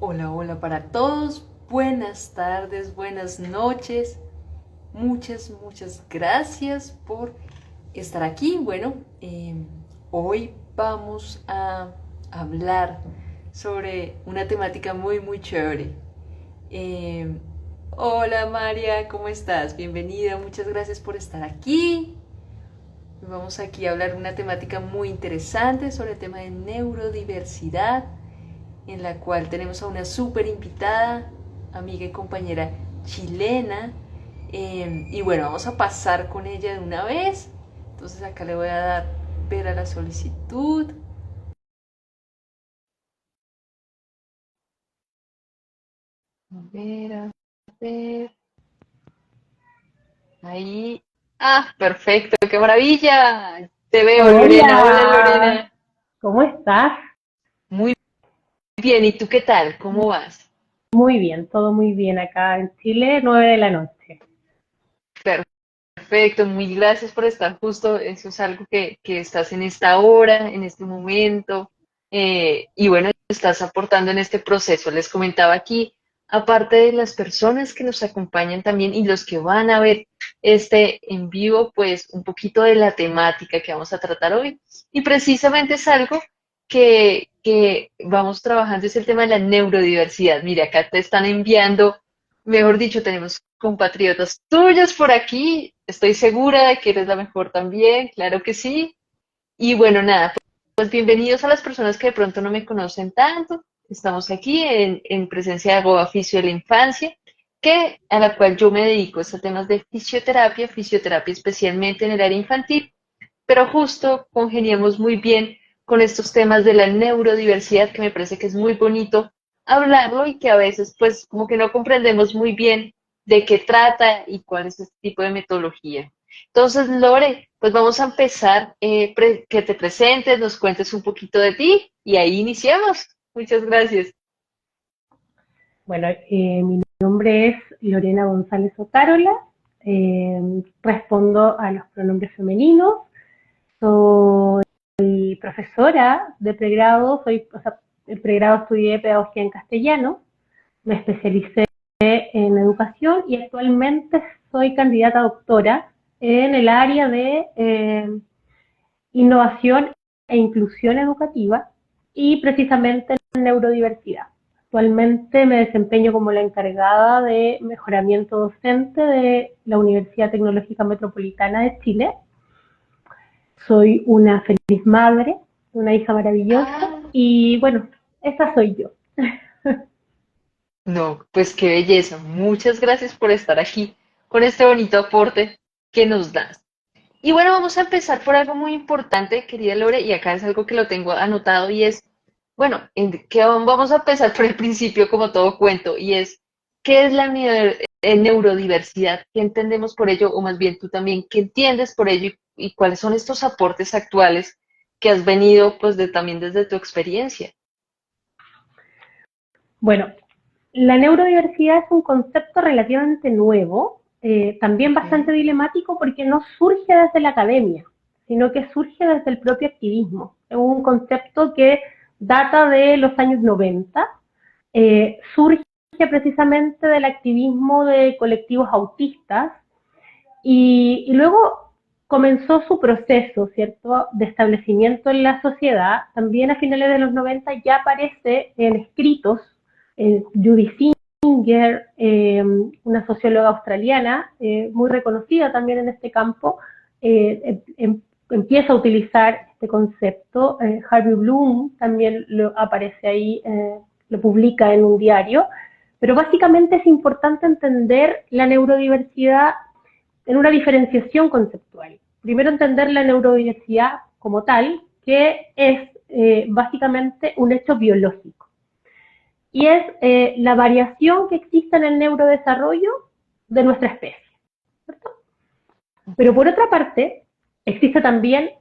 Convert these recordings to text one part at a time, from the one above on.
Hola, hola para todos. Buenas tardes, buenas noches. Muchas gracias por estar aquí. Bueno, hoy vamos a hablar sobre una temática muy chévere. Eh, Hola María, ¿cómo estás? Bienvenida, muchas gracias por estar aquí. Vamos aquí a hablar de una temática muy interesante sobre el tema de neurodiversidad, en la cual tenemos a una súper invitada, amiga y compañera chilena. Y bueno, vamos a pasar con ella de una vez. Entonces acá le voy a dar ver a la solicitud. A ver, a ver. Ahí. Ah, perfecto, qué maravilla. Te veo, Lorena. Hola, Hola, Lorena. ¿cómo estás? Muy bien, ¿y tú qué tal? ¿Cómo vas? Muy bien, todo muy bien acá en Chile, 9 de la noche. Perfecto, muy gracias por estar justo. Eso es algo que estás en esta hora, en este momento, y bueno, estás aportando en este proceso. Les comentaba aquí, aparte de las personas que nos acompañan también y los que van a ver este en vivo, pues un poquito de la temática que vamos a tratar hoy. Y precisamente es algo que vamos trabajando, es el tema de la neurodiversidad. Mire, acá te están enviando, mejor dicho, tenemos compatriotas tuyos por aquí. Estoy segura de que eres la mejor también, claro que sí. Y bueno, nada, pues bienvenidos a las personas que de pronto no me conocen tanto. Estamos aquí en presencia de Agoba Fisio de la Infancia, a la cual yo me dedico a temas de fisioterapia especialmente en el área infantil, pero justo congeniamos muy bien con estos temas de la neurodiversidad, que me parece que es muy bonito hablarlo y que a veces pues como que no comprendemos muy bien de qué trata y cuál es este tipo de metodología. Entonces, Lore, pues vamos a empezar, que te presentes, nos cuentes un poquito de ti y ahí iniciamos. Muchas gracias. Bueno, mi nombre es Lorena González Otárola, respondo a los pronombres femeninos, soy profesora de pregrado, el pregrado estudié pedagogía en castellano, me especialicé en educación y actualmente soy candidata a doctora en el área de innovación e inclusión educativa y precisamente en neurodiversidad. Actualmente me desempeño como la encargada de mejoramiento docente de la Universidad Tecnológica Metropolitana de Chile. Soy una feliz madre, una hija maravillosa Ah, y bueno, esa soy yo. no, pues qué belleza. Muchas gracias por estar aquí con este bonito aporte que nos das. Y bueno, vamos a empezar por algo muy importante, querida Lore, y acá es algo que lo tengo anotado y es, bueno, que vamos a empezar por el principio como todo cuento, y es, ¿qué es la neurodiversidad? ¿Qué entendemos por ello? O más bien tú también, ¿qué entiendes por ello y cuáles son estos aportes actuales que has venido pues también desde tu experiencia? Bueno, la neurodiversidad es un concepto relativamente nuevo, también Ok. bastante dilemático porque no surge desde la academia, sino que surge desde el propio activismo. Es un concepto que data de los años 90, surge precisamente del activismo de colectivos autistas y luego comenzó su proceso, ¿cierto?, de establecimiento en la sociedad. También a finales de los 90 ya aparece en escritos Judy Singer, una socióloga australiana muy reconocida también en este campo, empieza a utilizar este concepto. Harvey Bloom también aparece ahí, lo publica en un diario. Pero básicamente es importante entender la neurodiversidad en una diferenciación conceptual. Primero entender la neurodiversidad como tal, que es básicamente un hecho biológico. Y es la variación que existe en el neurodesarrollo de nuestra especie, ¿cierto? Pero por otra parte, existe también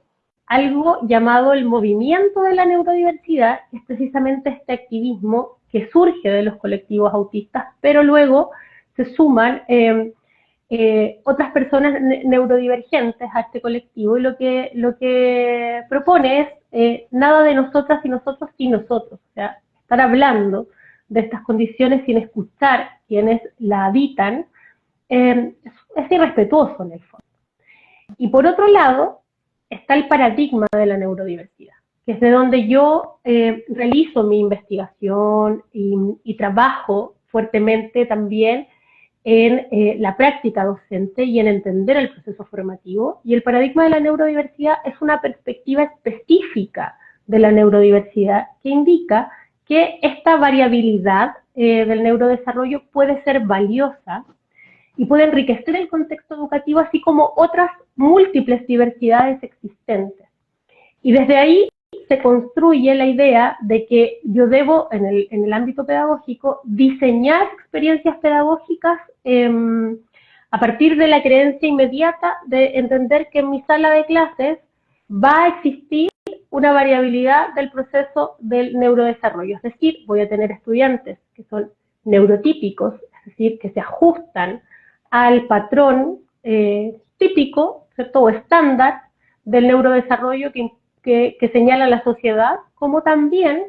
algo llamado el movimiento de la neurodiversidad, que es precisamente este activismo que surge de los colectivos autistas, pero luego se suman otras personas neurodivergentes a este colectivo y lo que propone es nada de nosotras y nosotros sin nosotros, o sea, estar hablando de estas condiciones sin escuchar quienes la habitan, es irrespetuoso en el fondo. Y por otro lado, está el paradigma de la neurodiversidad, que es de donde yo realizo mi investigación y trabajo fuertemente también en la práctica docente y en entender el proceso formativo. Y el paradigma de la neurodiversidad es una perspectiva específica de la neurodiversidad que indica que esta variabilidad del neurodesarrollo puede ser valiosa y puede enriquecer el contexto educativo, así como otras múltiples diversidades existentes. Y desde ahí se construye la idea de que yo debo, en el ámbito pedagógico, diseñar experiencias pedagógicas a partir de la creencia inmediata de entender que en mi sala de clases va a existir una variabilidad del proceso del neurodesarrollo. Es decir, voy a tener estudiantes que son neurotípicos, es decir, que se ajustan al patrón típico, ¿cierto?, o estándar del neurodesarrollo que señala la sociedad, como también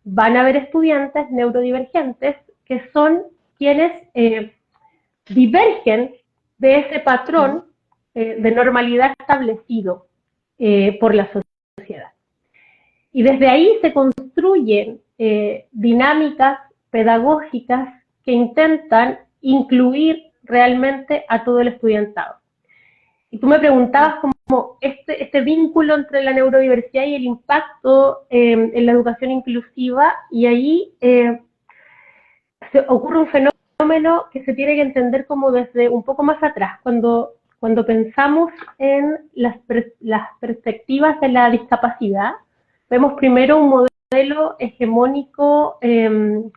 van a haber estudiantes neurodivergentes que son quienes divergen de ese patrón de normalidad establecido por la sociedad. Y desde ahí se construyen dinámicas pedagógicas que intentan incluir realmente a todo el estudiantado. Y tú me preguntabas cómo este vínculo entre la neurodiversidad y el impacto en la educación inclusiva, y ahí ocurre un fenómeno que se tiene que entender como desde un poco más atrás, cuando pensamos en las perspectivas de la discapacidad. Vemos primero un modelo hegemónico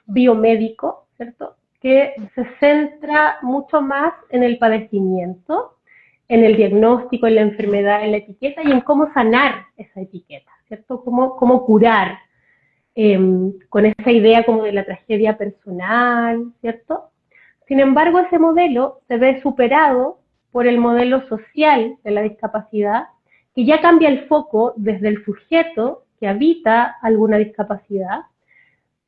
biomédico, ¿cierto?, que se centra mucho más en el padecimiento, en el diagnóstico, en la enfermedad, en la etiqueta y en cómo sanar esa etiqueta, ¿cierto? Cómo curar, con esa idea como de la tragedia personal, ¿cierto? Sin embargo, ese modelo se ve superado por el modelo social de la discapacidad, que ya cambia el foco desde el sujeto que habita alguna discapacidad,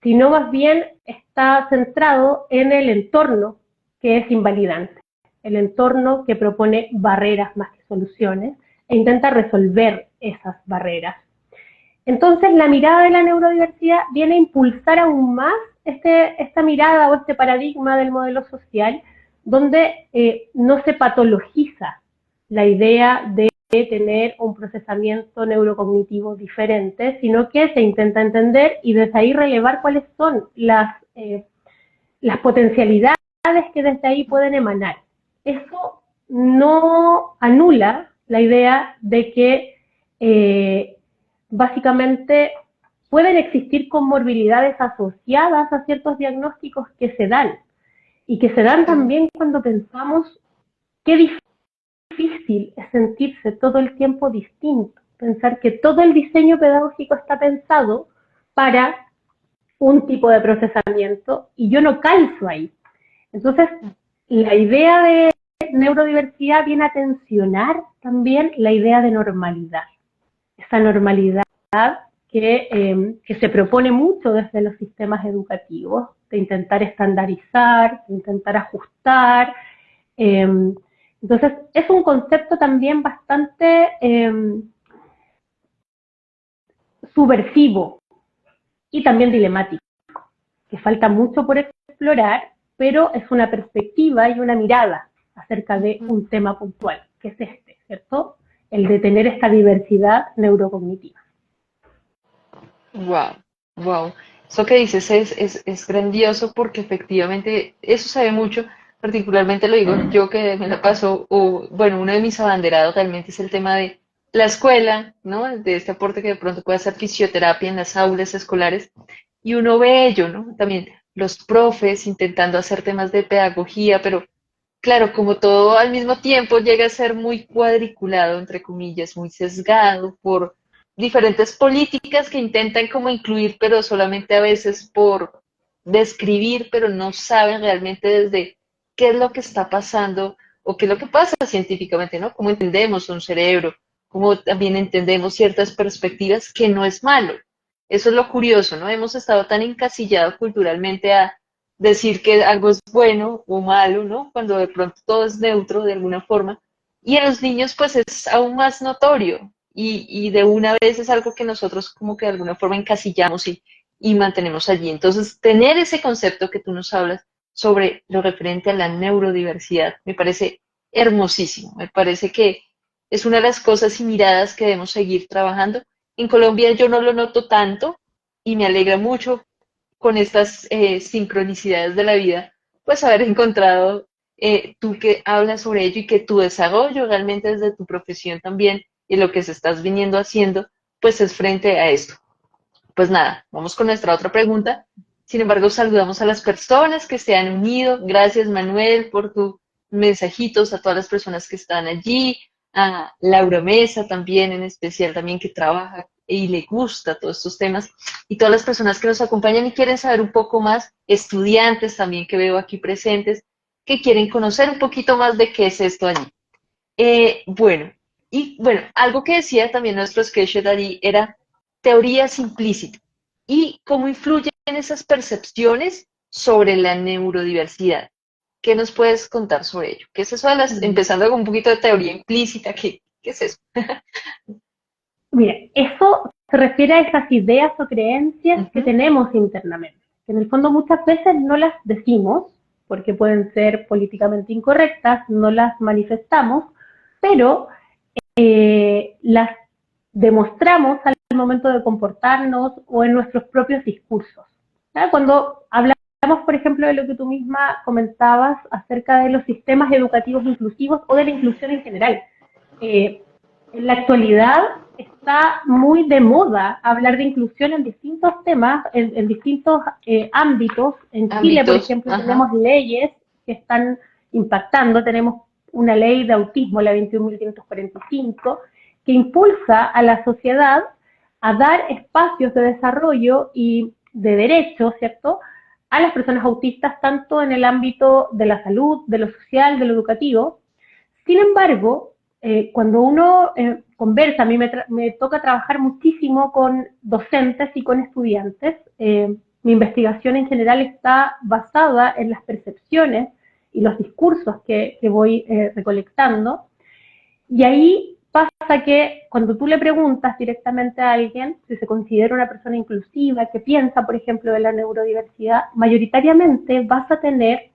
sino más bien está centrado en el entorno que es invalidante, el entorno que propone barreras más que soluciones e intenta resolver esas barreras. Entonces, la mirada de la neurodiversidad viene a impulsar aún más esta mirada o este paradigma del modelo social, donde no se patologiza la idea de tener un procesamiento neurocognitivo diferente, sino que se intenta entender y desde ahí relevar cuáles son las potencialidades que desde ahí pueden emanar. Eso no anula la idea de que básicamente pueden existir comorbilidades asociadas a ciertos diagnósticos que se dan, y que se dan también cuando pensamos qué difícil es sentirse todo el tiempo distinto, pensar que todo el diseño pedagógico está pensado para un tipo de procesamiento y yo no calzo ahí. Entonces, la idea de neurodiversidad viene a tensionar también la idea de normalidad, esa normalidad que se propone mucho desde los sistemas educativos, de intentar estandarizar, de intentar ajustar. Entonces, es un concepto también bastante subversivo y también dilemático, que falta mucho por explorar, pero es una perspectiva y una mirada acerca de un tema puntual, que es este, ¿cierto? El de tener esta diversidad neurocognitiva. Wow, wow. Eso que dices es grandioso porque efectivamente eso se ve mucho, particularmente lo digo yo que me la paso, o bueno, uno de mis abanderados realmente es el tema de la escuela, ¿no? De este aporte que de pronto puede hacer fisioterapia en las aulas escolares, y uno ve ello, ¿no? También los profes intentando hacer temas de pedagogía, pero claro, como todo al mismo tiempo llega a ser muy cuadriculado, entre comillas, muy sesgado por diferentes políticas que intentan como incluir, pero solamente a veces por describir, pero no saben realmente desde qué es lo que está pasando o qué es lo que pasa científicamente, ¿no? Cómo entendemos un cerebro, cómo también entendemos ciertas perspectivas, que no es malo, Eso es lo curioso, ¿no? Hemos estado tan encasillados culturalmente a decir que algo es bueno o malo, ¿no? Cuando de pronto todo es neutro de alguna forma. Y en los niños pues es aún más notorio y de una vez es algo que nosotros como que de alguna forma encasillamos y mantenemos allí. Entonces, tener ese concepto que tú nos hablas sobre lo referente a la neurodiversidad me parece hermosísimo. Me parece que es una de las cosas y miradas que debemos seguir trabajando. En Colombia yo no lo noto tanto y me alegra mucho con estas sincronicidades de la vida, pues haber encontrado tú que hablas sobre ello y que tu desarrollo realmente desde tu profesión también y lo que se estás viniendo haciendo, pues es frente a esto. Pues nada, vamos con nuestra otra pregunta. Sin embargo, saludamos a las personas que se han unido. Gracias, Manuel, por tus mensajitos, a todas las personas que están allí, a Laura Mesa también, en especial también que trabaja y le gusta todos estos temas, y todas las personas que nos acompañan y quieren saber un poco más, estudiantes también que veo aquí presentes, que quieren conocer un poquito más de qué es esto allí. Bueno, y bueno, algo que decía también nuestro sketch allí era teorías implícitas y cómo influyen esas percepciones sobre la neurodiversidad. ¿Qué nos puedes contar sobre ello? ¿Qué es eso de las, Mm. empezando con un poquito de teoría implícita? ¿Qué es eso? Mira, eso se refiere a esas ideas o creencias que Ujú, tenemos internamente, que en el fondo muchas veces no las decimos porque pueden ser políticamente incorrectas, no las manifestamos, pero las demostramos al momento de comportarnos o en nuestros propios discursos. ¿Ya? Cuando hablamos, por ejemplo, de lo que tú misma comentabas acerca de los sistemas educativos inclusivos o de la inclusión en general, eh, en la actualidad está muy de moda hablar de inclusión en distintos temas, en distintos ámbitos. En Chile, por ámbitos, ejemplo, ajá, tenemos leyes que están impactando. Tenemos una ley de autismo, la 21.545, que impulsa a la sociedad a dar espacios de desarrollo y de derechos, ¿cierto?, a las personas autistas, tanto en el ámbito de la salud, de lo social, de lo educativo. Sin embargo, cuando uno conversa, a mí me toca trabajar muchísimo con docentes y con estudiantes. Mi investigación en general está basada en las percepciones y los discursos que voy recolectando. Y ahí pasa que cuando tú le preguntas directamente a alguien si se considera una persona inclusiva, que piensa, por ejemplo, de la neurodiversidad, mayoritariamente vas a tener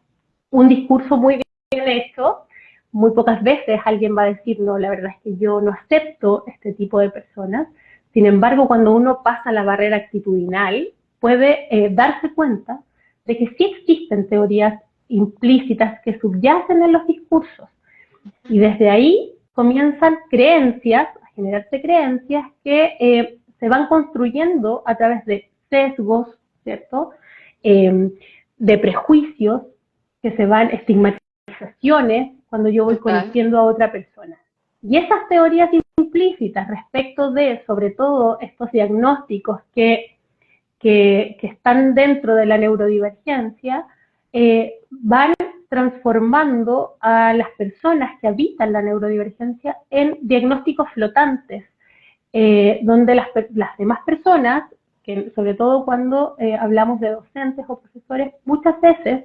un discurso muy bien hecho. Muy pocas veces alguien va a decir, no, la verdad es que yo no acepto este tipo de personas. Sin embargo, cuando uno pasa la barrera actitudinal, puede darse cuenta de que sí existen teorías implícitas que subyacen en los discursos. Y desde ahí comienzan creencias, a generarse creencias que se van construyendo a través de sesgos, ¿cierto? De prejuicios que se van, estigmatizaciones, cuando yo voy total. conociendo a otra persona. Y esas teorías implícitas respecto de, sobre todo, estos diagnósticos que están dentro de la neurodivergencia, van transformando a las personas que habitan la neurodivergencia en diagnósticos flotantes, donde las demás personas, que sobre todo cuando hablamos de docentes o profesores, muchas veces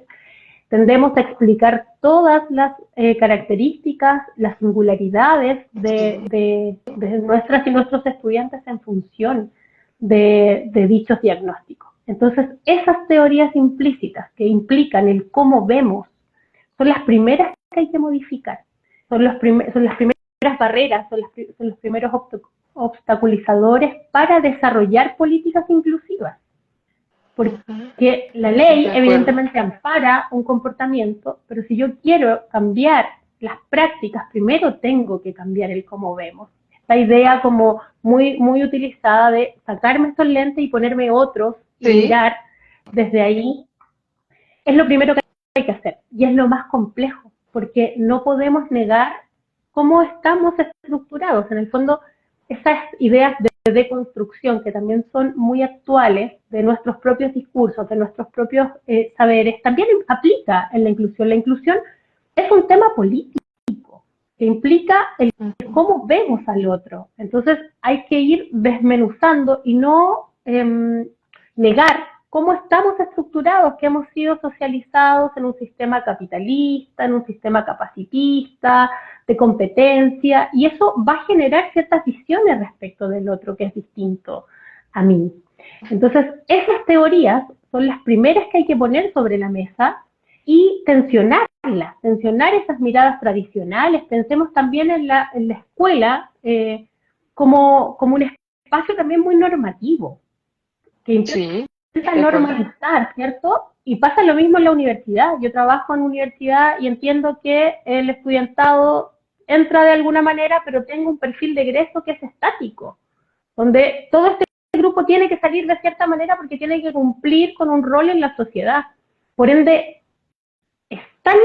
tendemos a explicar todas las características, las singularidades Sí. de nuestras y nuestros estudiantes en función de dichos diagnósticos. Entonces, esas teorías implícitas que implican el cómo vemos son las primeras que hay que modificar, son las primeras barreras, son los primeros obstaculizadores para desarrollar políticas inclusivas. Ujú, Porque la de ley acuerdo. evidentemente ampara un comportamiento, pero si yo quiero cambiar las prácticas, primero tengo que cambiar el cómo vemos. Esta idea como muy utilizada de sacarme estos lentes y ponerme otros y Sí, mirar desde ahí, es lo primero que hay que hacer y es lo más complejo, porque no podemos negar cómo estamos estructurados. En el fondo, esas ideas de deconstrucción que también son muy actuales de nuestros propios discursos, de nuestros propios saberes, también aplica en la inclusión. La inclusión es un tema político que implica el ujú, cómo vemos al otro. Entonces hay que ir desmenuzando y no negar cómo estamos estructurados, que hemos sido socializados en un sistema capitalista, en un sistema capacitista, de competencia, y eso va a generar ciertas visiones respecto del otro que es distinto a mí. Entonces, esas teorías son las primeras que hay que poner sobre la mesa y tensionar esas miradas tradicionales. Pensemos también en la escuela como un espacio también muy normativo, que Sí, intenta de acuerdo. normalizar, ¿cierto? Y pasa lo mismo en la universidad. Yo trabajo en universidad y entiendo que el estudiantado entra de alguna manera, pero tengo un perfil de egreso que es estático, donde todo este grupo tiene que salir de cierta manera porque tiene que cumplir con un rol en la sociedad. Por ende, es tan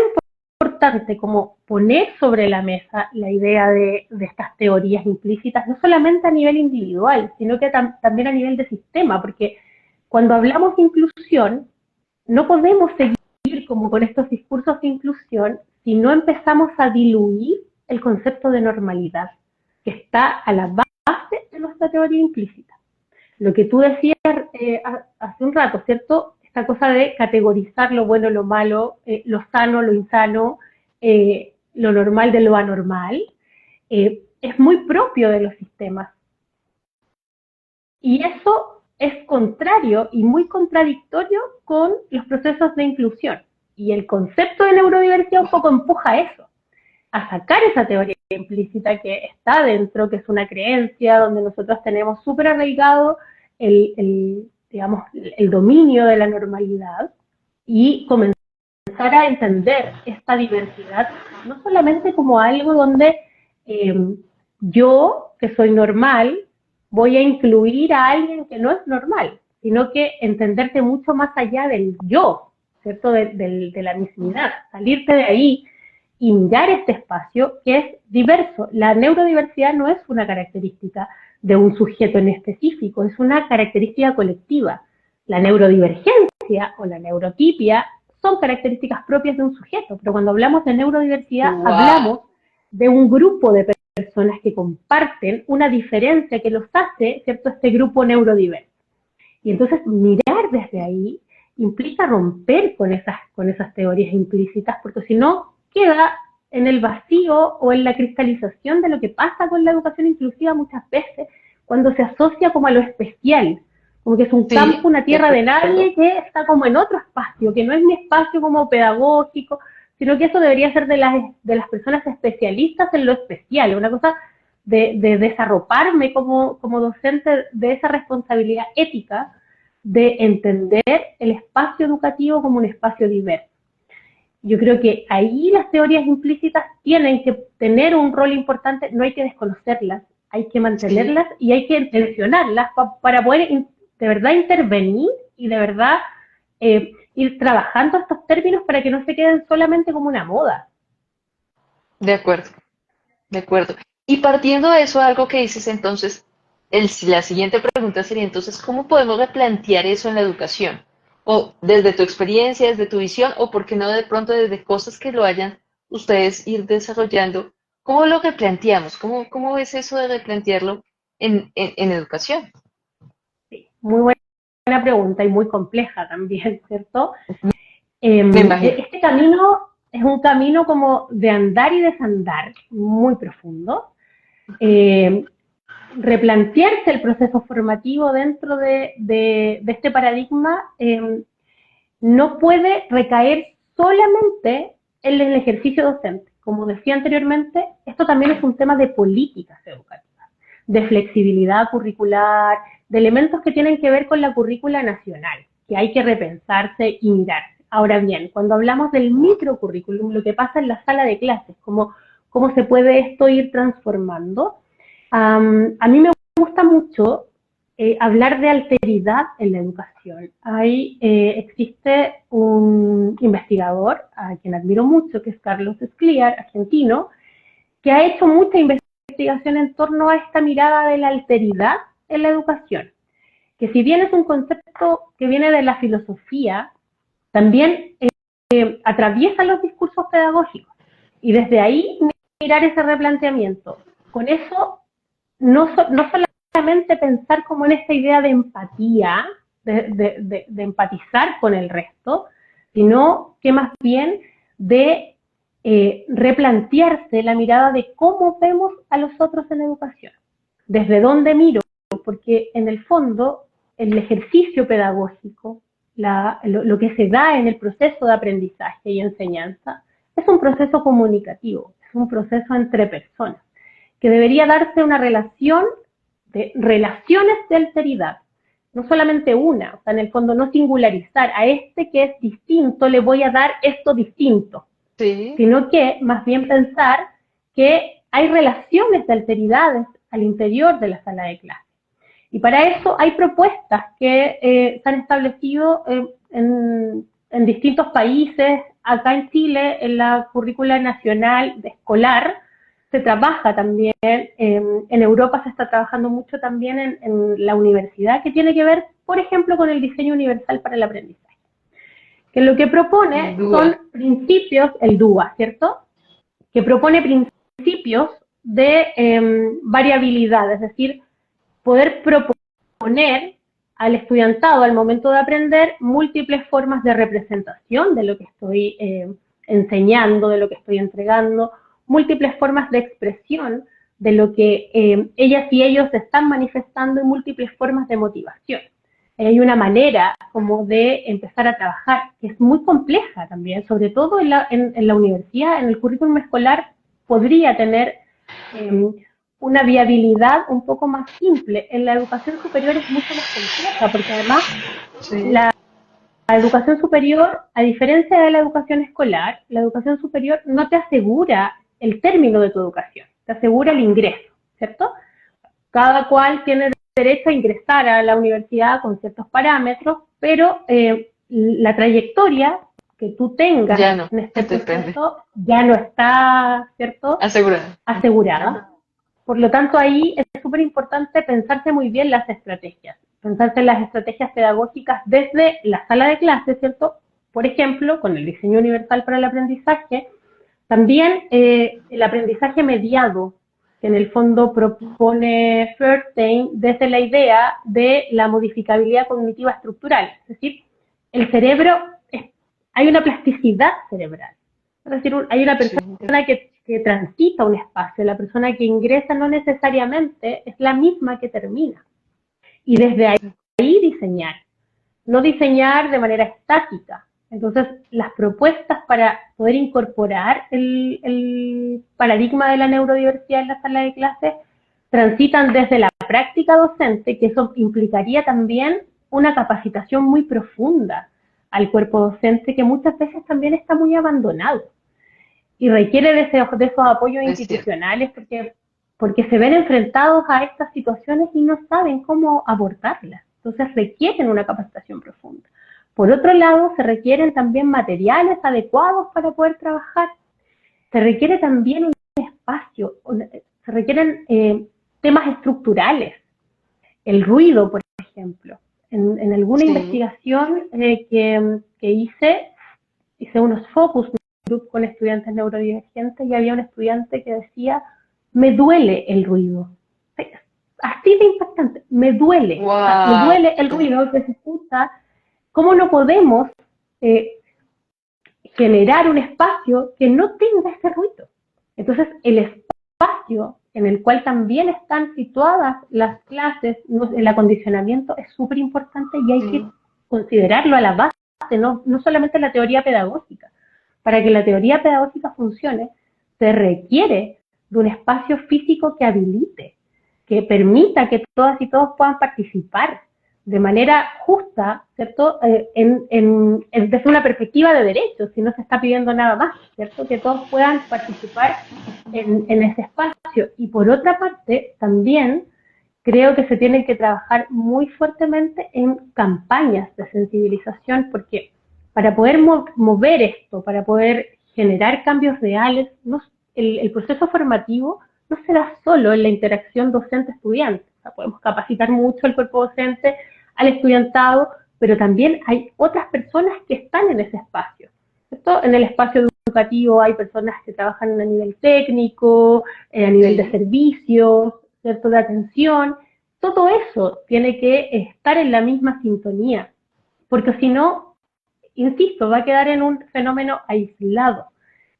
importante como poner sobre la mesa la idea de estas teorías implícitas, no solamente a nivel individual, sino que también a nivel de sistema, porque cuando hablamos de inclusión, no podemos seguir como con estos discursos de inclusión si no empezamos a diluir el concepto de normalidad, que está a la base de nuestra teoría implícita. Lo que tú decías hace un rato, ¿cierto? Esta cosa de categorizar lo bueno, lo malo, lo sano, lo insano, lo normal de lo anormal, es muy propio de los sistemas. Y eso es contrario y muy contradictorio con los procesos de inclusión. Y el concepto de neurodiversidad un poco empuja a eso, a sacar esa teoría implícita que está dentro, que es una creencia donde nosotros tenemos súper arraigado digamos, el dominio de la normalidad y comenzar a entender esta diversidad no solamente como algo donde eh, yo, que soy normal, voy a incluir a alguien que no es normal, sino que entenderte mucho más allá del yo, ¿cierto? De la mismidad, salirte de ahí y mirar este espacio que es diverso. La neurodiversidad no es una característica de un sujeto en específico, es una característica colectiva. La neurodivergencia o la neurotipia son características propias de un sujeto, pero cuando hablamos de neurodiversidad Wow. hablamos de un grupo de personas que comparten una diferencia que los hace, ¿cierto?, este grupo neurodiverso. Y entonces mirar desde ahí implica romper con esas teorías implícitas, porque si no, queda en el vacío o en la cristalización de lo que pasa con la educación inclusiva muchas veces, cuando se asocia como a lo especial, como que es un Sí, campo, una de tierra de acuerdo. nadie que está como en otro espacio, que no es mi espacio como pedagógico, sino que eso debería ser de las personas especialistas en lo especial, una cosa de desarroparme como docente de esa responsabilidad ética de entender el espacio educativo como un espacio diverso. Yo creo que ahí las teorías implícitas tienen que tener un rol importante, no hay que desconocerlas, hay que Sí. mantenerlas y hay que intencionarlas para poder de verdad intervenir y de verdad ir trabajando estos términos para que no se queden solamente como una moda. De acuerdo, de acuerdo. Y partiendo de eso, algo que dices entonces, la siguiente pregunta sería entonces, ¿cómo podemos replantear eso en la educación? O desde tu experiencia, desde tu visión, o por qué no de pronto desde cosas que lo hayan ustedes ir desarrollando, ¿cómo lo replanteamos? ¿Cómo ves eso de replantearlo en educación? Sí, muy buena pregunta y muy compleja también, ¿cierto? Me imagino. Este camino es un camino como de andar y desandar, muy profundo. Eh, Replantearse el proceso formativo dentro de este paradigma no puede recaer solamente en el ejercicio docente. Como decía anteriormente, esto también es un tema de políticas educativas, de flexibilidad curricular, de elementos que tienen que ver con la currícula nacional, que hay que repensarse y mirarse. Ahora bien, cuando hablamos del microcurrículum, lo que pasa en la sala de clases, cómo se puede esto ir transformando, a mí me gusta mucho hablar de alteridad en la educación. Existe un investigador a quien admiro mucho, que es Carlos Escliar, argentino, que ha hecho mucha investigación en torno a esta mirada de la alteridad en la educación, que si bien es un concepto que viene de la filosofía, también atraviesa los discursos pedagógicos. Y desde ahí mirar ese replanteamiento. Con eso no solamente solamente pensar como en esta idea de empatía, de empatizar con el resto, sino que más bien de replantearse la mirada de cómo vemos a los otros en educación, desde dónde miro, porque en el fondo el ejercicio pedagógico, lo que se da en el proceso de aprendizaje y enseñanza, es un proceso comunicativo, es un proceso entre personas, que debería darse una relación de relaciones de alteridad, no solamente una, o sea, en el fondo no singularizar a este que es distinto, le voy a dar esto distinto, Sí. sino que más bien pensar que hay relaciones de alteridades al interior de la sala de clase. Y para eso hay propuestas que se han establecido en distintos países. Acá en Chile, en la currícula nacional de escolar, se trabaja también, en Europa se está trabajando mucho también en la universidad, que tiene que ver, por ejemplo, con el diseño universal para el aprendizaje. Que lo que propone son principios, el DUA, ¿cierto? Que propone principios de variabilidad, es decir, poder proponer al estudiantado al momento de aprender múltiples formas de representación de lo que estoy enseñando, de lo que estoy entregando, múltiples formas de expresión de lo que ellas y ellos están manifestando y múltiples formas de motivación. Hay una manera como de empezar a trabajar que es muy compleja también, sobre todo en la universidad, en el currículum escolar podría tener una viabilidad un poco más simple. En la educación superior es mucho más compleja, porque además la educación superior, a diferencia de la educación escolar, la educación superior no te asegura el término de tu educación, te asegura el ingreso, ¿cierto? Cada cual tiene derecho a ingresar a la universidad con ciertos parámetros, pero la trayectoria que tú tengas en este proceso ya no está, ¿cierto? Asegurada. Por lo tanto, ahí es súper importante pensarse muy bien las estrategias, pensarse las estrategias pedagógicas desde la sala de clase, ¿cierto? Por ejemplo, con el diseño universal para el aprendizaje, también el aprendizaje mediado, que en el fondo propone Feuerstein desde la idea de la modificabilidad cognitiva estructural, es decir, el cerebro, hay una plasticidad cerebral, es decir, hay una persona que transita un espacio, la persona que ingresa no necesariamente es la misma que termina. Y desde ahí diseñar, no diseñar de manera estática. Entonces, las propuestas para poder incorporar el paradigma de la neurodiversidad en la sala de clases transitan desde la práctica docente, que eso implicaría también una capacitación muy profunda al cuerpo docente, que muchas veces también está muy abandonado y requiere de esos apoyos institucionales porque se ven enfrentados a estas situaciones y no saben cómo abordarlas. Entonces requieren una capacitación profunda. Por otro lado, se requieren también materiales adecuados para poder trabajar. Se requiere también un espacio, se requieren temas estructurales. El ruido, por ejemplo. En alguna investigación que hice unos focus group con estudiantes neurodivergentes y había un estudiante que decía, me duele el ruido. Así de impactante, me duele. Wow. O sea, me duele el ruido que se escucha. ¿Cómo no podemos generar un espacio que no tenga ese ruido? Entonces, el espacio en el cual también están situadas las clases, el acondicionamiento es súper importante y hay que considerarlo a la base, no solamente la teoría pedagógica. Para que la teoría pedagógica funcione, se requiere de un espacio físico que habilite, que permita que todas y todos puedan participar de manera justa, ¿cierto? Desde una perspectiva de derechos, si no se está pidiendo nada más, ¿cierto? Que todos puedan participar en ese espacio. Y por otra parte, también creo que se tienen que trabajar muy fuertemente en campañas de sensibilización, porque para poder mover esto, para poder generar cambios reales, el proceso formativo no se da solo en la interacción docente-estudiante. O sea, podemos capacitar mucho al cuerpo docente, al estudiantado, pero también hay otras personas que están en ese espacio, ¿cierto? En el espacio educativo hay personas que trabajan a nivel técnico, a nivel de servicios, ¿cierto? De atención, todo eso tiene que estar en la misma sintonía, porque si no, insisto, va a quedar en un fenómeno aislado.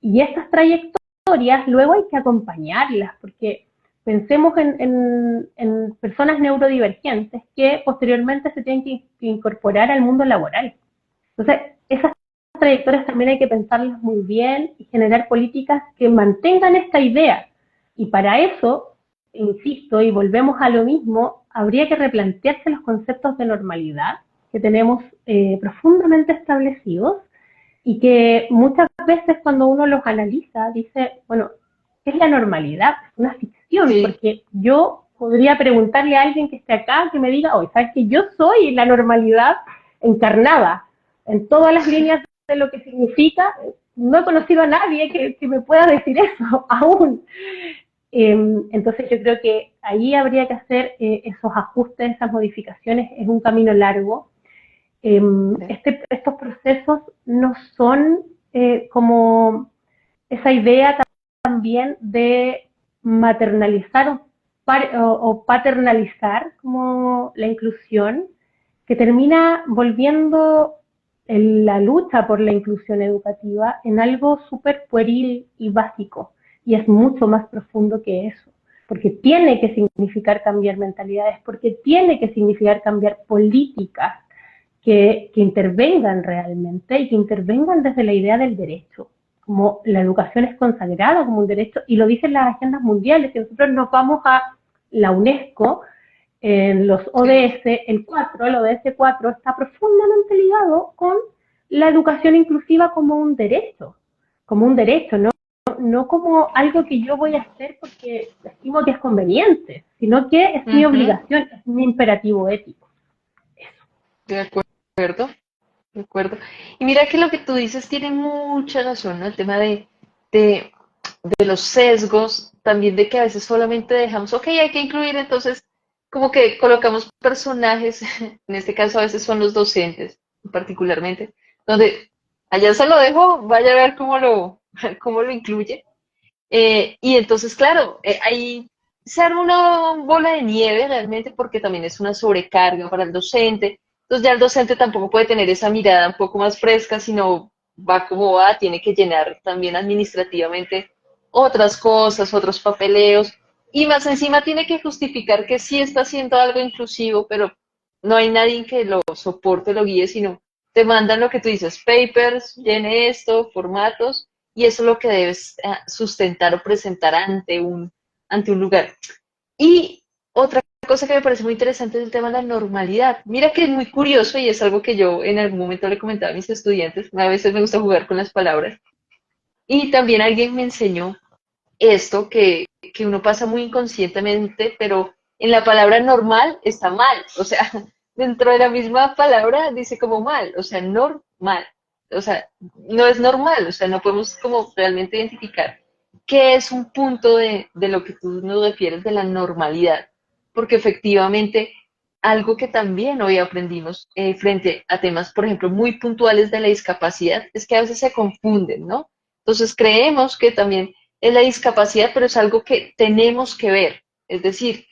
Y estas trayectorias luego hay que acompañarlas, porque pensemos en personas neurodivergentes que posteriormente se tienen que incorporar al mundo laboral. Entonces, esas trayectorias también hay que pensarlas muy bien y generar políticas que mantengan esta idea. Y para eso, insisto, y volvemos a lo mismo, habría que replantearse los conceptos de normalidad que tenemos profundamente establecidos y que muchas veces cuando uno los analiza dice, bueno, ¿qué es la normalidad? Es una ficción, Sí, porque yo podría preguntarle a alguien que esté acá que me diga, oye, ¿sabes que yo soy la normalidad encarnada en todas las líneas de lo que significa? No he conocido a nadie que me pueda decir eso aún. Entonces yo creo que ahí habría que hacer esos ajustes, esas modificaciones, es un camino largo. Estos procesos no son como esa idea también de maternalizar o paternalizar como la inclusión, que termina volviendo la lucha por la inclusión educativa en algo súper pueril y básico, y es mucho más profundo que eso, porque tiene que significar cambiar mentalidades, porque tiene que significar cambiar políticas que intervengan realmente y que intervengan desde la idea del derecho, como la educación es consagrada como un derecho, y lo dicen las agendas mundiales, que nosotros nos vamos a la UNESCO, en los sí. ODS, el ODS 4 está profundamente ligado con la educación inclusiva como un derecho, no como algo que yo voy a hacer porque estimo que es conveniente, sino que es mi Ujú, obligación, es mi imperativo ético. de acuerdo, de acuerdo. Y mira que lo que tú dices tiene mucha razón, ¿no? El tema de, de los sesgos, también de que a veces solamente dejamos, ok, hay que incluir, entonces como que colocamos personajes, en este caso a veces son los docentes, particularmente, donde allá se lo dejo, vaya a ver cómo lo incluye. Y entonces, claro, ahí se arma una bola de nieve realmente porque también es una sobrecarga para el docente. Entonces ya el docente tampoco puede tener esa mirada un poco más fresca, sino va como va, tiene que llenar también administrativamente otras cosas, otros papeleos, y más encima tiene que justificar que sí está haciendo algo inclusivo, pero no hay nadie que lo soporte, lo guíe, sino te mandan lo que tú dices, papers, llene esto, formatos, y eso es lo que debes sustentar o presentar ante un lugar. Y otra cosa que me parece muy interesante es el tema de la normalidad. Mira que es muy curioso y es algo que yo en algún momento le comentaba a mis estudiantes. A veces me gusta jugar con las palabras. Y también alguien me enseñó esto que uno pasa muy inconscientemente, pero en la palabra normal está mal. O sea, dentro de la misma palabra dice como mal, o sea, normal. O sea, no es normal, o sea, no podemos como realmente identificar qué es un punto de lo que tú nos refieres de la normalidad. Porque efectivamente, algo que también hoy aprendimos frente a temas, por ejemplo, muy puntuales de la discapacidad, es que a veces se confunden, ¿no? Entonces creemos que también es la discapacidad, pero es algo que tenemos que ver. Es decir,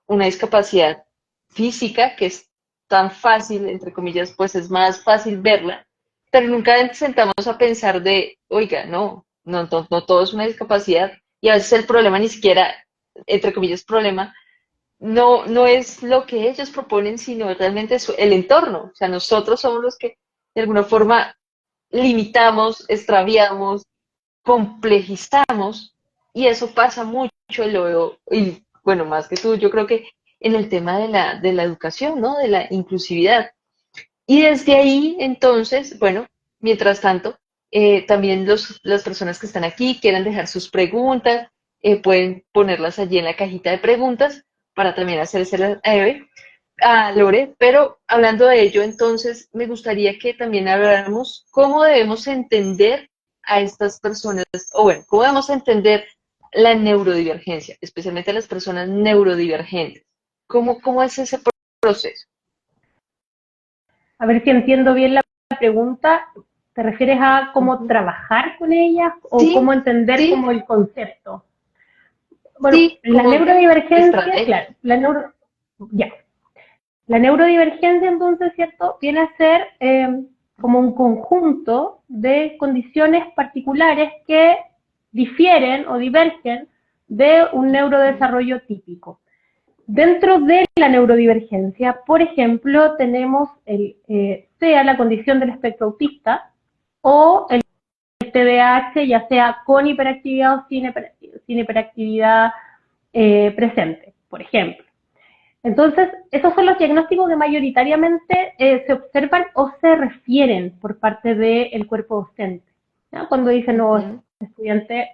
una discapacidad física que es tan fácil, entre comillas, pues es más fácil verla, pero nunca nos sentamos a pensar de, oiga, no todo es una discapacidad y a veces el problema ni siquiera, entre comillas, problema, no es lo que ellos proponen, sino realmente es el entorno. O sea, nosotros somos los que de alguna forma limitamos, extraviamos, complejizamos y eso pasa mucho y bueno, más que tú, yo creo que en el tema de la educación, ¿no? De la inclusividad. Y desde ahí, entonces, bueno, mientras tanto, también las personas que están aquí quieran dejar sus preguntas, pueden ponerlas allí en la cajita de preguntas para también hacérselas a Eve, a Lore, pero hablando de ello, entonces me gustaría que también habláramos cómo debemos entender a estas personas, o bueno, cómo debemos entender la neurodivergencia, especialmente a las personas neurodivergentes. ¿Cómo es ese proceso? A ver si entiendo bien la pregunta. ¿Te refieres a cómo Ujú. trabajar con ellas o cómo Sí, entender sí, como el concepto? Bueno, sí, la como neurodivergencia, estrategia. claro, Ya. La neurodivergencia, entonces, ¿cierto? Viene a ser como un conjunto de condiciones particulares que difieren o divergen de un neurodesarrollo típico. Dentro de la neurodivergencia, por ejemplo, tenemos sea la condición del espectro autista o el TDAH, ya sea con hiperactividad o sin hiperactividad presente, por ejemplo. Entonces, esos son los diagnósticos que mayoritariamente se observan o se refieren por parte del cuerpo docente, ¿no? Cuando dicen, no, el estudiante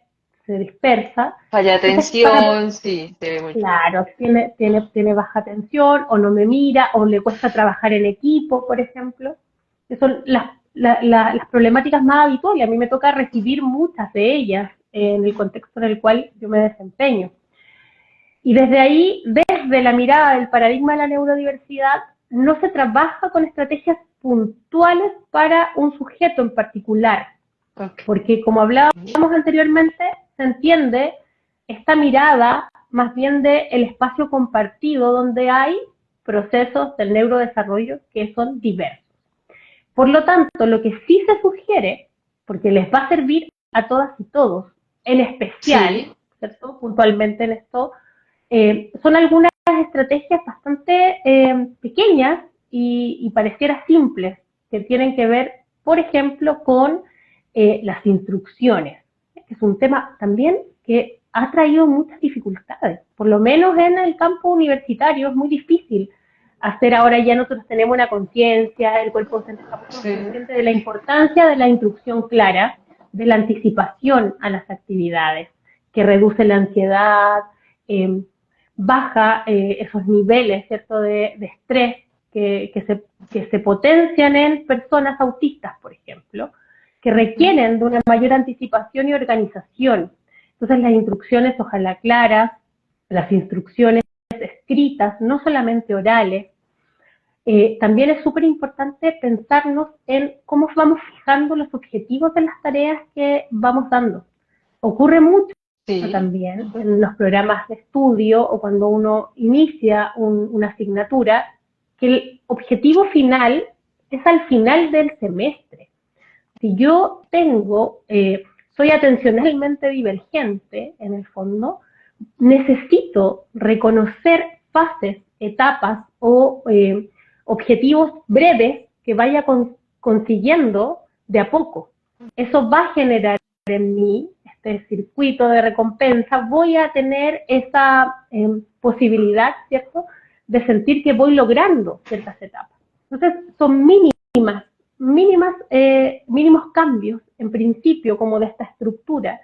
se dispersa. Falla de Entonces, para, atención, sí, se ve mucho. claro, tiene baja atención, o no me mira, o le cuesta trabajar en equipo, por ejemplo, que son las problemáticas más habituales. A mí me toca recibir muchas de ellas en el contexto en el cual yo me desempeño. Y desde ahí, desde la mirada del paradigma de la neurodiversidad, no se trabaja con estrategias puntuales para un sujeto en particular, Okay. porque como hablábamos anteriormente, se entiende esta mirada más bien del espacio compartido donde hay procesos del neurodesarrollo que son diversos. Por lo tanto, lo que sí se sugiere, porque les va a servir a todas y todos, en especial, Sí, ¿cierto? Puntualmente en esto, son algunas estrategias bastante pequeñas y pareciera simples, que tienen que ver, por ejemplo, con las instrucciones, que es un tema también que ha traído muchas dificultades, por lo menos en el campo universitario es muy difícil hacer. Ahora ya nosotros tenemos una conciencia, el cuerpo docente está mucho más sí. consciente de la importancia de la instrucción clara, de la anticipación a las actividades, que reduce la ansiedad, baja esos niveles, ¿cierto?, de estrés que se potencian en personas autistas, por ejemplo, que requieren de una mayor anticipación y organización. Entonces las instrucciones, ojalá claras, las instrucciones escritas, no solamente orales. También es súper importante pensarnos en cómo vamos fijando los objetivos de las tareas que vamos dando. Ocurre mucho Sí. también en los programas de estudio o cuando uno inicia una asignatura, que el objetivo final es al final del semestre. Si yo soy atencionalmente divergente en el fondo, necesito reconocer fases, etapas o objetivos breves que vaya consiguiendo de a poco. Eso va a generar en mí este circuito de recompensa, voy a tener esa posibilidad, ¿cierto?, de sentir que voy logrando ciertas etapas. Entonces, son mínimos cambios, en principio, como de esta estructura,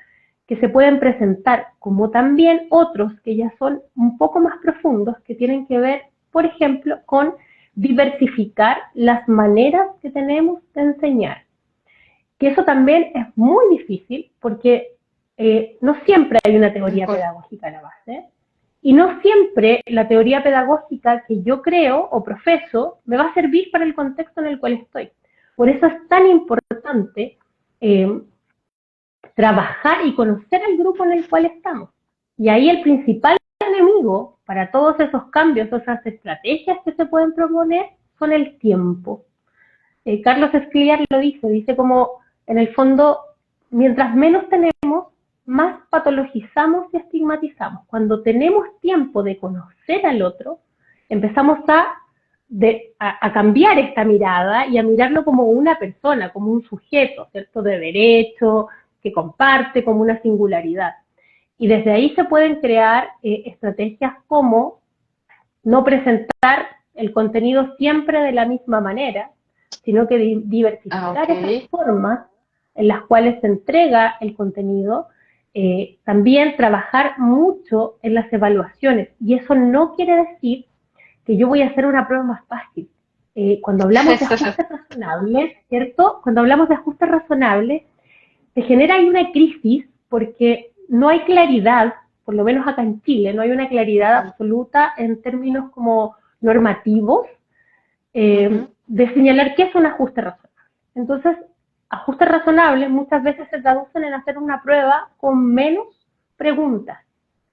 que se pueden presentar, como también otros que ya son un poco más profundos, que tienen que ver, por ejemplo, con diversificar las maneras que tenemos de enseñar. Que eso también es muy difícil porque no siempre hay una teoría pedagógica a la base y no siempre la teoría pedagógica que yo creo o profeso me va a servir para el contexto en el cual estoy. Por eso es tan importante trabajar y conocer el grupo en el cual estamos. Y ahí el principal enemigo para todos esos cambios, esas estrategias que se pueden proponer, son el tiempo. Carlos Escliar lo dice como, en el fondo, mientras menos tenemos, más patologizamos y estigmatizamos. Cuando tenemos tiempo de conocer al otro, empezamos a cambiar esta mirada y a mirarlo como una persona, como un sujeto, ¿cierto?, de derecho, que comparte, como una singularidad. Y desde ahí se pueden crear estrategias como no presentar el contenido siempre de la misma manera, sino que diversificar esas formas en las cuales se entrega el contenido. También trabajar mucho en las evaluaciones, y eso no quiere decir que yo voy a hacer una prueba más fácil. Cuando hablamos de ajustes razonables, ¿cierto? Cuando hablamos de ajustes razonables, se genera ahí una crisis porque no hay claridad, por lo menos acá en Chile, no hay una claridad absoluta en términos como normativos de señalar qué es un ajuste razonable. Entonces, ajustes razonables muchas veces se traducen en hacer una prueba con menos preguntas,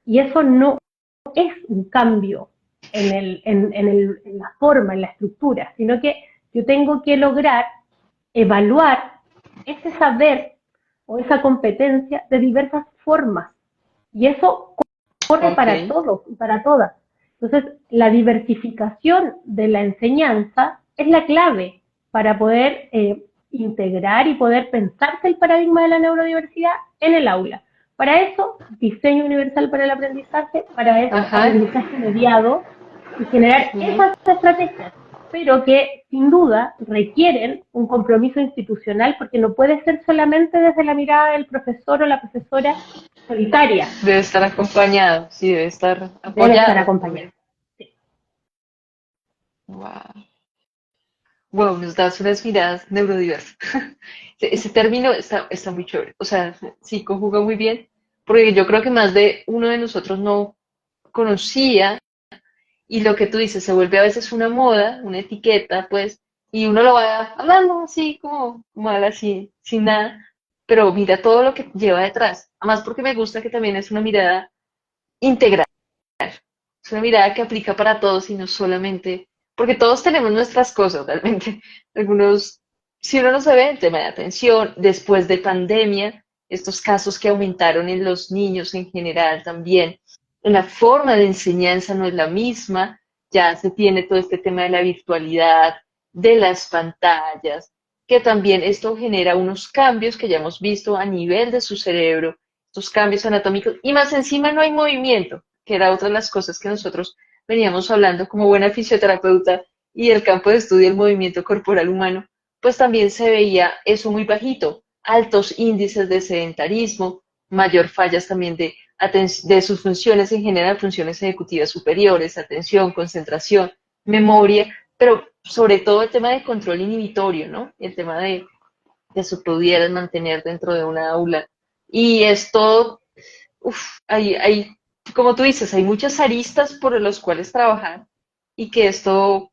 y eso no es un cambio en la forma, en la estructura, sino que yo tengo que lograr evaluar ese saber o esa competencia de diversas formas. Y eso corre Ok, para todos y para todas. Entonces, la diversificación de la enseñanza es la clave para poder integrar y poder pensarse el paradigma de la neurodiversidad en el aula. Para eso, diseño universal para el aprendizaje, para eso, ajá, aprendizaje mediado y generar sí. esas estrategias, pero que sin duda requieren un compromiso institucional porque no puede ser solamente desde la mirada del profesor o la profesora solitaria, Debe estar acompañado, sí, debe estar debe estar apoyado acompañado. también. Wow. Wow, nos das unas miradas neurodiversas. Ese término está muy chévere. O sea, sí conjuga muy bien, porque yo creo que más de uno de nosotros no conocía, y lo que tú dices se vuelve a veces una moda, una etiqueta, pues, y uno lo va hablando así como mal, así, sin nada, pero mira todo lo que lleva detrás. Además, porque me gusta que también es una mirada integral. Es una mirada que aplica para todos y no solamente, porque todos tenemos nuestras cosas realmente. Algunos, si uno no se ve, el tema de atención, después de pandemia, estos casos que aumentaron en los niños en general también, la forma de enseñanza no es la misma, ya se tiene todo este tema de la virtualidad, de las pantallas, que también esto genera unos cambios que ya hemos visto a nivel de su cerebro, estos cambios anatómicos, y más encima no hay movimiento, que era otra de las cosas que nosotros veníamos hablando como buena fisioterapeuta y el campo de estudio del movimiento corporal humano, pues también se veía eso muy bajito, altos índices de sedentarismo, mayor fallas también de sus funciones en general, funciones ejecutivas superiores, atención, concentración, memoria, pero sobre todo el tema de control inhibitorio, ¿no? El tema de que se pudieran mantener dentro de una aula. Y esto, hay, como tú dices, hay muchas aristas por las cuales trabajar y que esto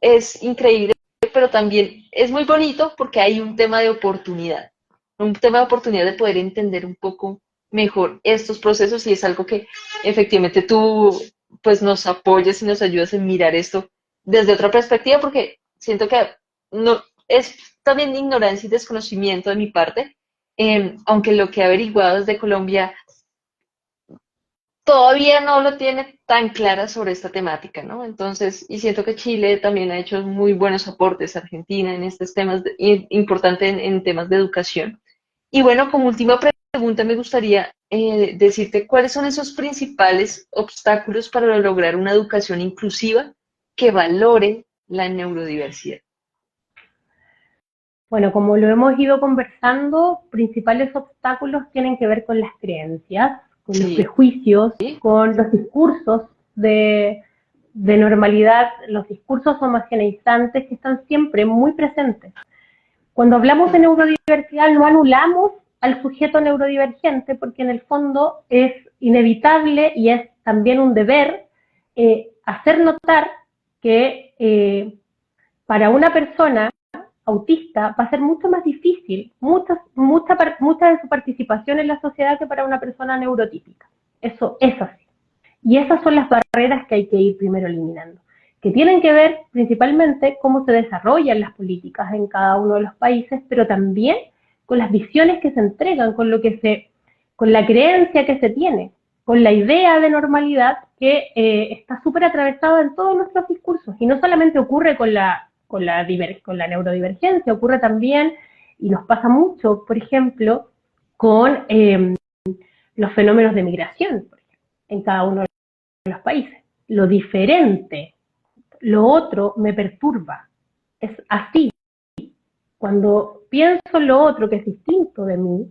es increíble, pero también es muy bonito porque hay un tema de oportunidad de poder entender un poco mejor estos procesos y es algo que efectivamente tú pues nos apoyas y nos ayudas en mirar esto desde otra perspectiva porque siento que no es también ignorancia y desconocimiento de mi parte, aunque lo que he averiguado desde Colombia todavía no lo tiene tan clara sobre esta temática, ¿no? Entonces, y siento que Chile también ha hecho muy buenos aportes, Argentina, en estos temas, importante en temas de educación. Y bueno, como última pregunta, me gustaría decirte cuáles son esos principales obstáculos para lograr una educación inclusiva que valore la neurodiversidad. Bueno, como lo hemos ido conversando, principales obstáculos tienen que ver con las creencias, con los Sí, prejuicios, con los discursos de normalidad, los discursos homogeneizantes que están siempre muy presentes. Cuando hablamos de neurodiversidad no anulamos al sujeto neurodivergente porque en el fondo es inevitable y es también un deber hacer notar que para una persona autista va a ser mucho más difícil mucha de su participación en la sociedad que para una persona neurotípica. Eso es así. Y esas son las barreras que hay que ir primero eliminando, que tienen que ver principalmente cómo se desarrollan las políticas en cada uno de los países, pero también con las visiones que se entregan, con la creencia que se tiene, con la idea de normalidad que está súper atravesada en todos nuestros discursos. Y no solamente ocurre con la neurodivergencia, ocurre también, y nos pasa mucho, por ejemplo, con los fenómenos de migración, por ejemplo, en cada uno de los países. Lo diferente, lo otro me perturba. Es así. Cuando pienso en lo otro que es distinto de mí,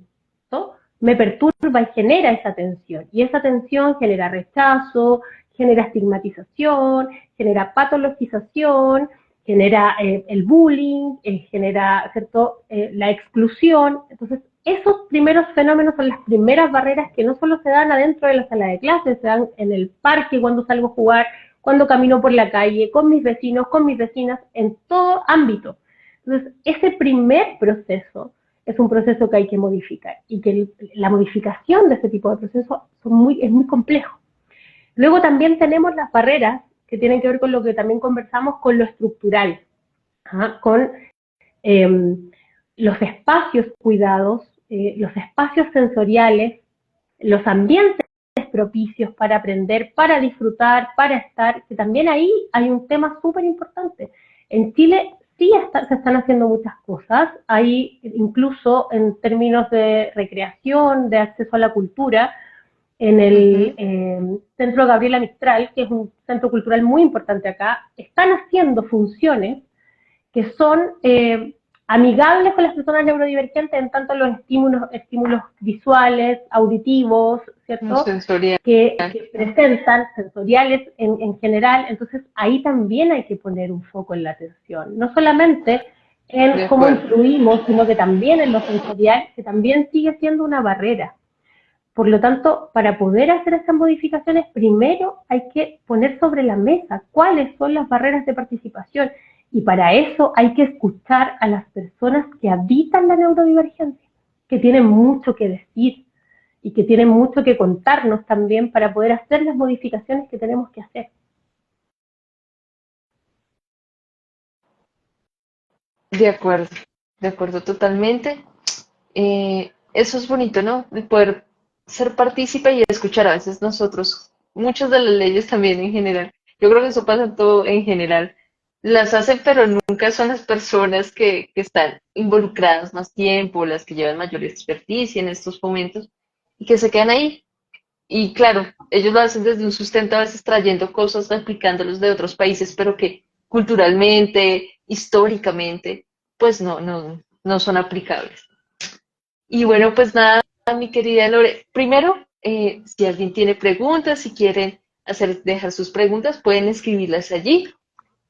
¿no? Me perturba y genera esa tensión. Y esa tensión genera rechazo, genera estigmatización, genera patologización, genera el bullying, genera, ¿cierto? La exclusión. Entonces, esos primeros fenómenos son las primeras barreras que no solo se dan adentro de la sala de clases, se dan en el parque cuando salgo a jugar, cuando camino por la calle, con mis vecinos, con mis vecinas, en todo ámbito. Entonces, ese primer proceso es un proceso que hay que modificar y que la modificación de ese tipo de procesos es muy complejo. Luego también tenemos las barreras que tienen que ver con lo que también conversamos, con lo estructural, con los espacios cuidados, los espacios sensoriales, los ambientes propicios para aprender, para disfrutar, para estar, que también ahí hay un tema súper importante. En Chile sí se están haciendo muchas cosas, hay incluso en términos de recreación, de acceso a la cultura, en el Centro Gabriela Mistral, que es un centro cultural muy importante acá, están haciendo funciones que son amigables con las personas neurodivergentes en tanto los estímulos visuales, auditivos, ¿cierto? Sensorial. Que presentan, sensoriales en general, entonces ahí también hay que poner un foco en la atención, no solamente en cómo influimos, sino que también en lo sensorial, que también sigue siendo una barrera. Por lo tanto, para poder hacer estas modificaciones, primero hay que poner sobre la mesa cuáles son las barreras de participación, y para eso hay que escuchar a las personas que habitan la neurodivergencia, que tienen mucho que decir y que tienen mucho que contarnos también para poder hacer las modificaciones que tenemos que hacer. De acuerdo totalmente. Eso es bonito, ¿no? De poder ser partícipe y escuchar a veces nosotros, muchas de las leyes también en general. Yo creo que eso pasa en todo en general. Las hacen, pero nunca son las personas que están involucradas más tiempo, las que llevan mayor experticia en estos momentos y que se quedan ahí. Y claro, ellos lo hacen desde un sustento, a veces trayendo cosas, replicándolos de otros países, pero que culturalmente, históricamente, pues no son aplicables. Y bueno, pues nada, mi querida Lore. Primero, si alguien tiene preguntas, si quieren dejar sus preguntas, pueden escribirlas allí.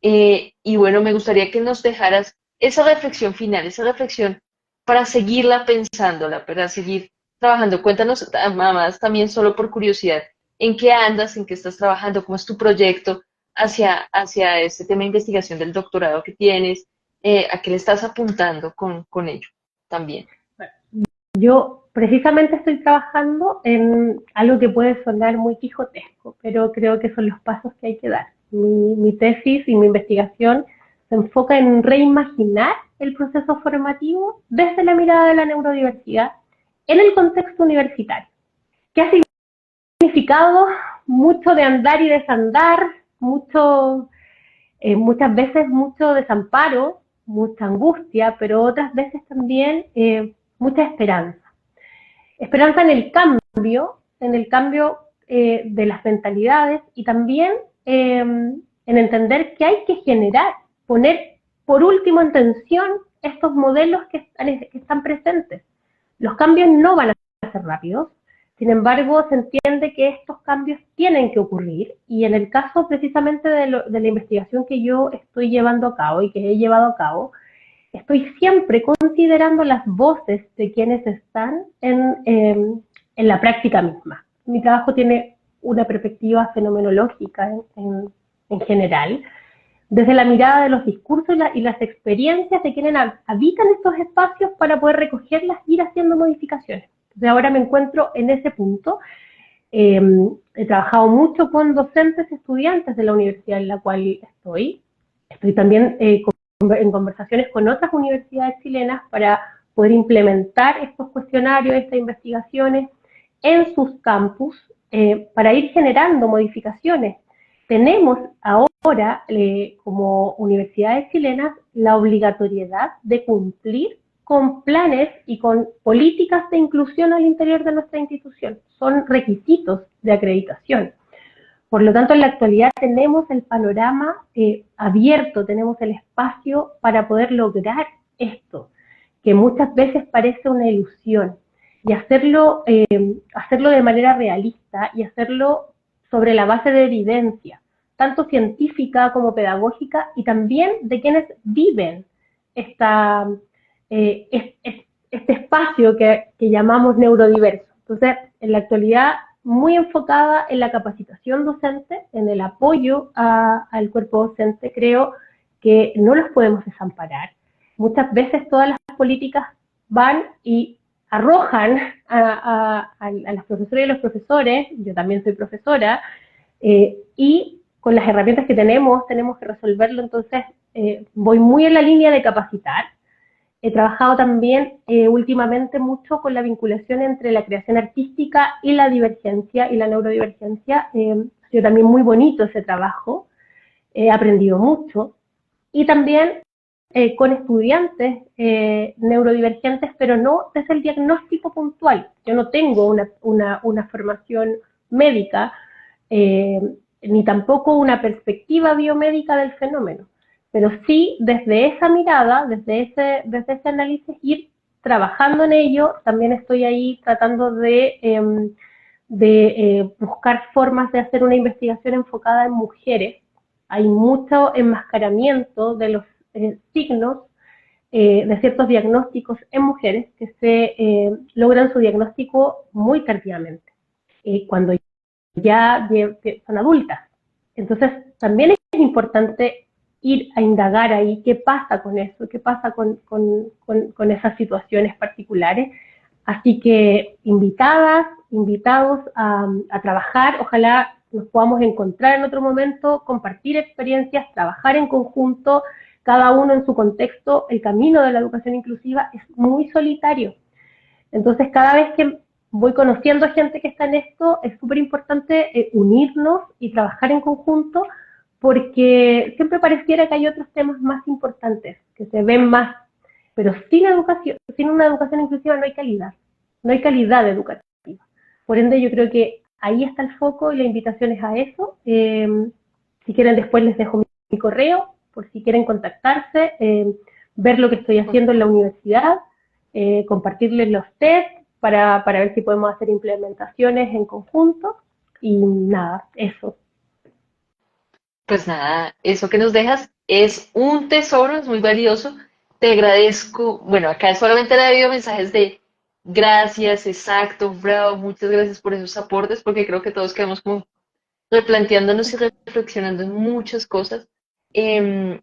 Y bueno, me gustaría que nos dejaras esa reflexión final, esa reflexión para seguirla pensándola, para seguir trabajando. Cuéntanos, más también solo por curiosidad, ¿en qué andas, en qué estás trabajando, cómo es tu proyecto hacia ese tema de investigación del doctorado que tienes, a qué le estás apuntando con ello también? Yo precisamente estoy trabajando en algo que puede sonar muy quijotesco, pero creo que son los pasos que hay que dar. Mi tesis y mi investigación se enfoca en reimaginar el proceso formativo desde la mirada de la neurodiversidad en el contexto universitario. ¿Qué ha significado? Mucho de andar y desandar, muchas veces mucho desamparo, mucha angustia, pero otras veces también mucha esperanza. Esperanza en el cambio de las mentalidades y también en entender que hay que generar, poner por último en tensión estos modelos que están presentes. Los cambios no van a ser rápidos, sin embargo se entiende que estos cambios tienen que ocurrir y en el caso precisamente de la investigación que yo estoy llevando a cabo y que he llevado a cabo, estoy siempre considerando las voces de quienes están en la práctica misma. Mi trabajo tiene una perspectiva fenomenológica en general, desde la mirada de los discursos y las experiencias de quienes habitan estos espacios para poder recogerlas e ir haciendo modificaciones. Entonces ahora me encuentro en ese punto. He trabajado mucho con docentes y estudiantes de la universidad en la cual estoy. Estoy también en conversaciones con otras universidades chilenas para poder implementar estos cuestionarios, estas investigaciones en sus campus para ir generando modificaciones. Tenemos ahora, como universidades chilenas, la obligatoriedad de cumplir con planes y con políticas de inclusión al interior de nuestra institución. Son requisitos de acreditación. Por lo tanto, en la actualidad tenemos el panorama abierto, tenemos el espacio para poder lograr esto, que muchas veces parece una ilusión, y hacerlo de manera realista y hacerlo sobre la base de evidencia, tanto científica como pedagógica, y también de quienes viven este espacio que llamamos neurodiverso. Entonces, en la actualidad, muy enfocada en la capacitación docente, en el apoyo al cuerpo docente. Creo que no los podemos desamparar. Muchas veces todas las políticas van y arrojan a las profesoras y a los profesores, yo también soy profesora, y con las herramientas que tenemos que resolverlo, entonces voy muy en la línea de capacitar. He trabajado también últimamente mucho con la vinculación entre la creación artística y la divergencia y la neurodivergencia. Ha sido también muy bonito ese trabajo, he aprendido mucho. Y también con estudiantes neurodivergentes, pero no desde el diagnóstico puntual. Yo no tengo una formación médica, eh, ni tampoco una perspectiva biomédica del fenómeno, pero sí desde esa mirada, desde ese análisis, ir trabajando en ello. También estoy ahí tratando de buscar formas de hacer una investigación enfocada en mujeres. Hay mucho enmascaramiento de los signos de ciertos diagnósticos en mujeres que se logran su diagnóstico muy tardíamente, cuando ya son adultas. Entonces, también es importante ir a indagar ahí qué pasa con eso, qué pasa con esas situaciones particulares. Así que invitadas, invitados a trabajar, ojalá nos podamos encontrar en otro momento, compartir experiencias, trabajar en conjunto, cada uno en su contexto. El camino de la educación inclusiva es muy solitario. Entonces, cada vez que voy conociendo gente que está en esto, es súper importante unirnos y trabajar en conjunto, porque siempre pareciera que hay otros temas más importantes, que se ven más, pero sin educación, sin una educación inclusiva no hay calidad, no hay calidad educativa. Por ende, yo creo que ahí está el foco y la invitación es a eso. Si quieren, después les dejo mi correo, por si quieren contactarse, ver lo que estoy haciendo en la universidad, compartirles los test para ver si podemos hacer implementaciones en conjunto. Y nada, eso. Pues nada, eso que nos dejas es un tesoro, es muy valioso. Te agradezco. Bueno, acá solamente le he habido mensajes de gracias, exacto, bravo, muchas gracias por esos aportes, porque creo que todos quedamos como replanteándonos y reflexionando en muchas cosas. Em,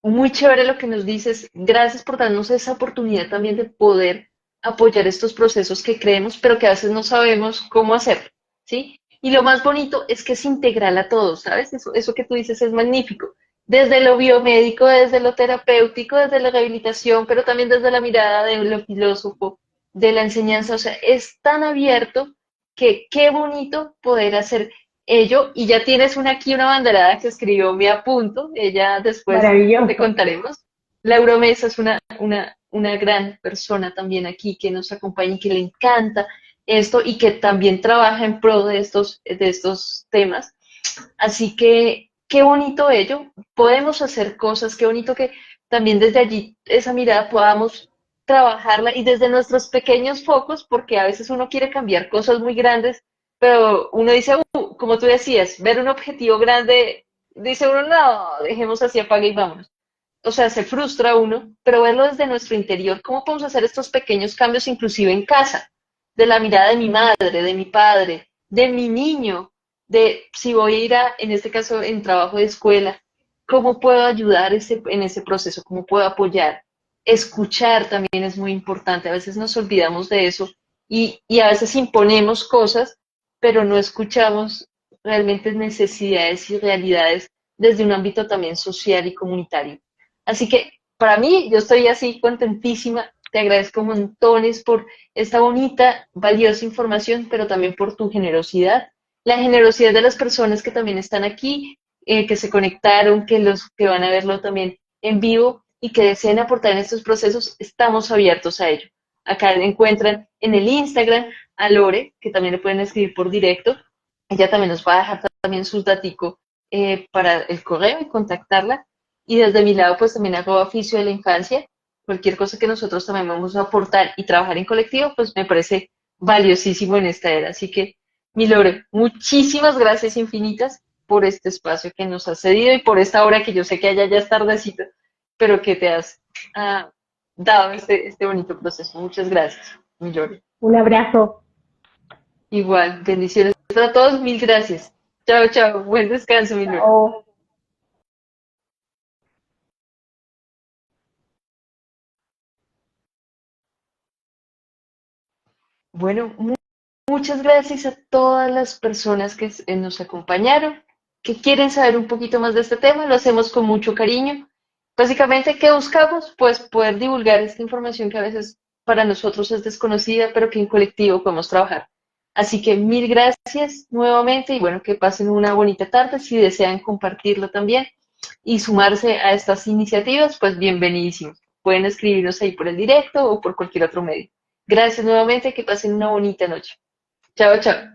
Muy chévere lo que nos dices. Gracias por darnos esa oportunidad también de poder apoyar estos procesos que creemos, pero que a veces no sabemos cómo hacer, ¿sí? Y lo más bonito es que es integral a todos, ¿sabes? Eso que tú dices es magnífico. Desde lo biomédico, desde lo terapéutico, desde la rehabilitación, pero también desde la mirada de lo filósofo, de la enseñanza. O sea, es tan abierto que qué bonito poder hacer ello. Y ya tienes aquí una banderada que escribió Me Apunto. Ella después te Maravilloso. contaremos. Laura Mesa es una gran persona también aquí que nos acompaña y que le encanta esto y que también trabaja en pro de estos temas. Así que qué bonito ello. Podemos hacer cosas, qué bonito que también desde allí esa mirada podamos trabajarla y desde nuestros pequeños focos, porque a veces uno quiere cambiar cosas muy grandes, pero uno dice, como tú decías, ver un objetivo grande, dice uno, no, dejemos así, apague y vámonos. O sea, se frustra uno, pero verlo desde nuestro interior, ¿cómo podemos hacer estos pequeños cambios inclusive en casa? De la mirada de mi madre, de mi padre, de mi niño, de si voy a ir en este caso, en trabajo de escuela, ¿cómo puedo ayudar en ese proceso? ¿Cómo puedo apoyar? Escuchar también es muy importante. A veces nos olvidamos de eso y a veces imponemos cosas, pero no escuchamos realmente necesidades y realidades desde un ámbito también social y comunitario. Así que para mí, yo estoy así contentísima. Te agradezco montones por esta bonita, valiosa información, pero también por tu generosidad, la generosidad de las personas que también están aquí, que se conectaron, que los que van a verlo también en vivo y que deseen aportar en estos procesos. Estamos abiertos a ello. Acá encuentran en el Instagram a Lore, que también le pueden escribir por directo. Ella también nos va a dejar también sus daticos para el correo y contactarla. Y desde mi lado, pues también hago oficio de la infancia. Cualquier cosa que nosotros también vamos a aportar y trabajar en colectivo, pues me parece valiosísimo en esta era. Así que, mi Lore, muchísimas gracias infinitas por este espacio que nos has cedido y por esta hora que yo sé que allá ya es tardecito, pero que te has ah, dado este bonito proceso. Muchas gracias, mi Lore. Un abrazo. Igual, bendiciones para todos, mil gracias. Chao, chao, buen descanso, mi Lore. Chao. Bueno, muchas gracias a todas las personas que nos acompañaron. que quieren saber un poquito más de este tema, lo hacemos con mucho cariño. Básicamente, ¿qué buscamos? Pues poder divulgar esta información que a veces para nosotros es desconocida, pero que en colectivo podemos trabajar. Así que mil gracias nuevamente y bueno, que pasen una bonita tarde. Si desean compartirlo también y sumarse a estas iniciativas, pues bienvenidísimos. Pueden escribirnos ahí por el directo o por cualquier otro medio. Gracias nuevamente, que pasen una bonita noche. Chao, chao.